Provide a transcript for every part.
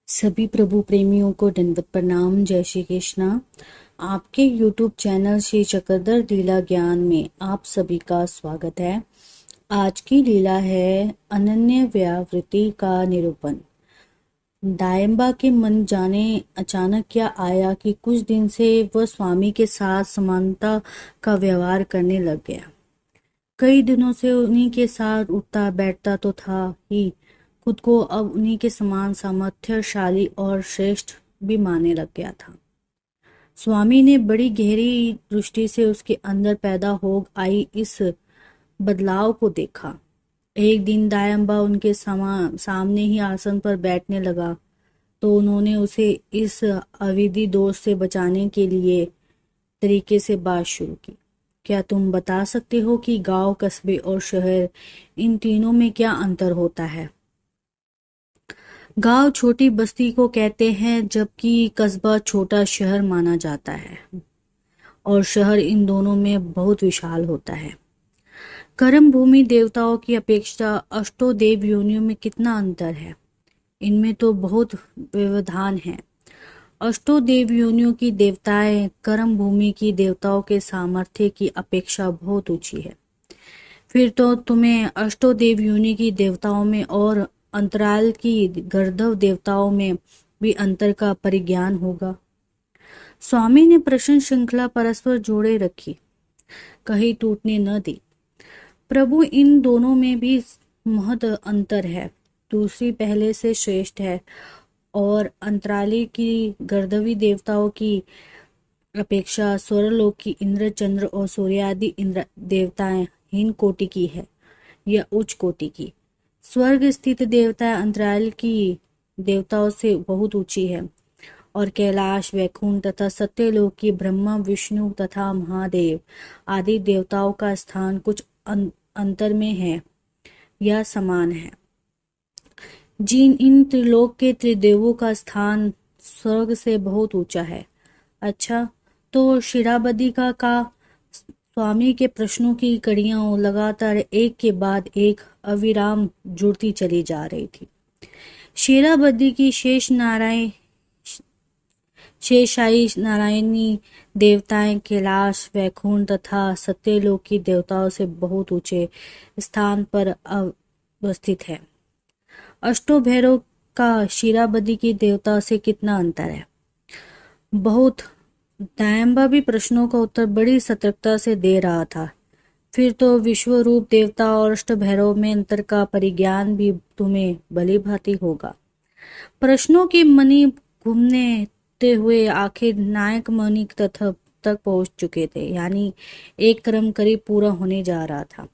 सभी प्रभु प्रेमियों को दंडवत प्रणाम। जय श्री कृष्णा। आपके YouTube चैनल श्री चक्रधर लीला ज्ञान में आप सभी का स्वागत है। आज की लीला है अनन्य व्यावृत्ति का निरूपण। दायंबा के मन जाने अचानक क्या आया कि कुछ दिन से वह स्वामी के साथ समानता का व्यवहार करने लग गया। कई दिनों से उन्हीं के साथ उठता बैठता तो था ही, खुद को अब उन्हीं के समान सामर्थ्यशाली और श्रेष्ठ भी मानने लग गया था। स्वामी ने बड़ी गहरी दृष्टि से उसके अंदर पैदा हो आई इस बदलाव को देखा। एक दिन दायंबा उनके सामने ही आसन पर बैठने लगा तो उन्होंने उसे इस अविधि दोष से बचाने के लिए तरीके से बात शुरू की। क्या तुम बता सकते हो कि गांव, कस्बे और शहर, इन तीनों में क्या अंतर होता है? गांव छोटी बस्ती को कहते हैं, जबकि कस्बा छोटा शहर माना जाता है, और शहर इन दोनों में बहुत विशाल होता है। कर्म भूमि देवताओं की अपेक्षा अष्टो देव योनियों में कितना अंतर है? इनमें तो बहुत व्यवधान है। अष्टो देव योनियों की देवताएं कर्म भूमि की देवताओं के सामर्थ्य की अपेक्षा बहुत ऊंची है। फिर तो तुम्हें अष्टो देव योनि की देवताओं में और अंतराल की गर्दभ देवताओं में भी अंतर का परिज्ञान होगा। स्वामी ने प्रश्न श्रृंखला परस्पर जोड़े रखी, कहीं टूटने न दी। प्रभु, इन दोनों में भी महत अंतर है। दूसरी पहले से श्रेष्ठ है और अंतराली की गर्दवी देवताओं की अपेक्षा स्वर्लोक की इंद्र, चंद्र और सूर्य आदि इंद्र देवताएं हीन कोटि की है या उच्च कोटि की। स्वर्ग स्थित देवता अंतराल की देवताओं से बहुत ऊंची है, और कैलाश, वैकुंठ तथा सत्यलोक की ब्रह्मा, विष्णु तथा महादेव आदि देवताओं का स्थान कुछ अंतर में है या समान है। जिन इन त्रिलोक के त्रिदेवों का स्थान स्वर्ग से बहुत ऊंचा है। अच्छा, तो शिराबदी का स्वामी के प्रश्नों की कड़ियां लगातार एक के बाद एक अविराम जुड़ती चली जा रही थी। शेराबदी की शेषाई नारायणी देवताएं कैलाश, वैकुंठ तथा सत्यलोक की देवताओं से बहुत ऊंचे स्थान पर अवस्थित है। अष्टो भैरव का शीराबदी की देवता से कितना अंतर है? बहुत। दायंबा भी प्रश्नों का उत्तर बड़ी सतर्कता से दे रहा था। फिर तो विश्वरूप देवता और अष्ट भैरव में अंतर का परिज्ञान भी तुम्हें भली भांति होगा। प्रश्नों की मणि घूमते हुए आखिर नायक मणि तक पहुंच चुके थे, यानी एक क्रम करीब पूरा होने जा रहा था।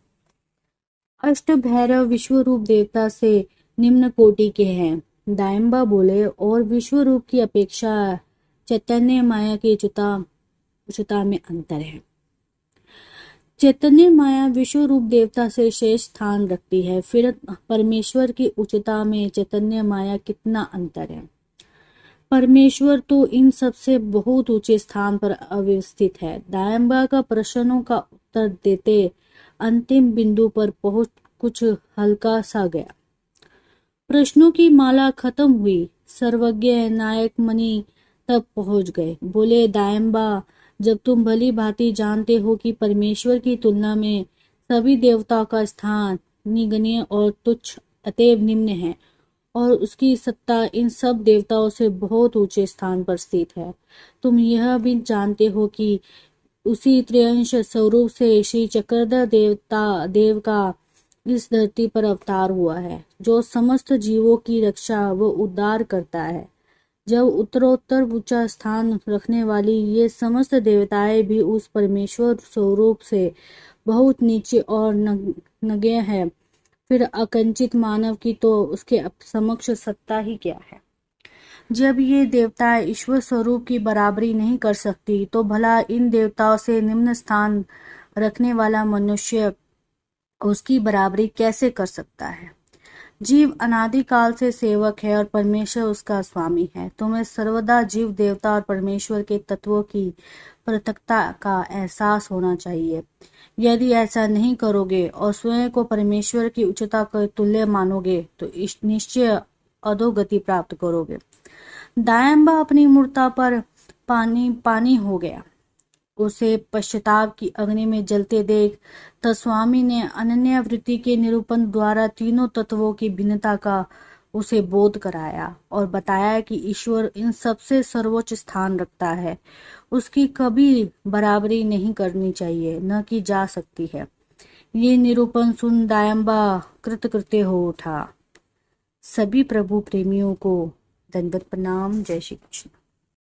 अष्ट भैरव विश्वरूप देवता से निम्न कोटि के हैं, दायंबा बोले, और विश्वरूप की अपेक्षा चैतन्य माया की उच्चता में अंतर है। चैतन्य माया विश्वरूप देवता से शेष स्थान रखती है। फिर परमेश्वर की उच्चता में चैतन्य माया कितना अंतर है? परमेश्वर तो इन सब से बहुत ऊंचे स्थान पर अवस्थित है। दायंबा का प्रश्नों का उत्तर देते अंतिम बिंदु पर पहुंच कुछ हल्का सा गया। प्रश्नों की माला खत्म हुई। सर्वज्ञ नायक मणि तक पहुंच गए। बोले, दायंबा, जब तुम भली भांति जानते हो कि परमेश्वर की तुलना में सभी देवताओं का स्थान निगनीय और तुच्छ, अतएव निम्न है, और उसकी सत्ता इन सब देवताओं से बहुत ऊंचे स्थान पर स्थित है, तुम यह भी जानते हो कि उसी त्रिअंश स्वरूप से श्री चक्रधर देव का इस धरती पर अवतार हुआ है, जो समस्त जीवों की रक्षा व उद्धार करता है। जब उत्तरोत्तर ऊंचा स्थान रखने वाली ये समस्त देवताएं भी उस परमेश्वर स्वरूप से बहुत नीचे और नगण्य है, फिर अकंचित मानव की तो उसके समक्ष सत्ता ही क्या है? जब ये देवताएं ईश्वर स्वरूप की बराबरी नहीं कर सकती, तो भला इन देवताओं से निम्न स्थान रखने वाला मनुष्य उसकी बराबरी कैसे कर सकता है? जीव अनादिकाल से सेवक है और परमेश्वर उसका स्वामी है। तुम्हें सर्वदा जीव, देवता और परमेश्वर के तत्वों की पृथकता का एहसास होना चाहिए। यदि ऐसा नहीं करोगे और स्वयं को परमेश्वर की उच्चता के तुल्य मानोगे, तो निश्चय अधोगति प्राप्त करोगे। दायम्बा अपनी मूर्ता पर पानी हो गया। उसे पश्चाताप की अग्नि में जलते देख तब स्वामी ने अनन्य वृत्ति के निरूपण द्वारा तीनों तत्वों की भिन्नता का उसे बोध कराया और बताया कि ईश्वर इन सबसे सर्वोच्च स्थान रखता है, उसकी कभी बराबरी नहीं करनी चाहिए, न की जा सकती है। ये निरूपण सुन दायम्बा कृतकृत्य हो उठा। सभी प्रभु प्रेमियों को दंडवत प्रणाम। जय श्री कृष्ण।